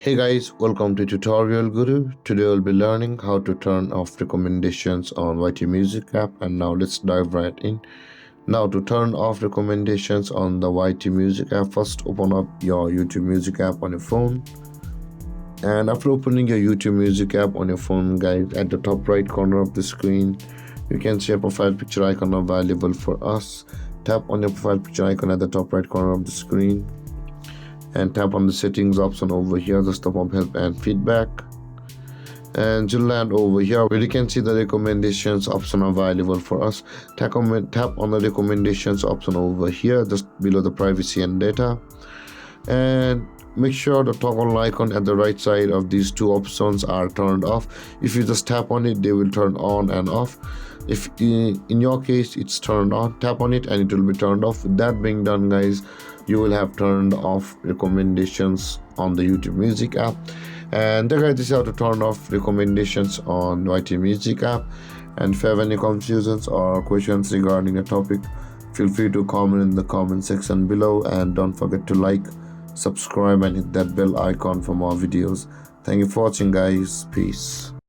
Hey guys, welcome to Tutorial Guru. Today we'll be learning how to turn off recommendations on YT Music app, and now let's dive right in. Now to turn off recommendations on the YT Music app, first open up your YouTube Music app on your phone. And after opening your YouTube Music app on your phone, guys, at the top right corner of the screen, you can see a profile picture icon available for us. Tap on your profile picture icon at the top right corner of the screen and tap on the settings option over here, the stop of help and feedback, and you'll land over here where you can see the recommendations option available for us. Tap on the recommendations option over here just below the privacy and data, and make sure the toggle icon at the right side of these two options are turned off. If you just tap on it, they will turn on and off. If in your case it's turned on, tap on it and it will be turned off. With that being done, guys, you will have turned off recommendations on the YouTube Music app. And guys, this is how to turn off recommendations on YT Music app. And if you have any confusions or questions regarding the topic, feel free to comment in the comment section below, and don't forget to like, subscribe and hit that bell icon for more videos. Thank you for watching, guys. Peace.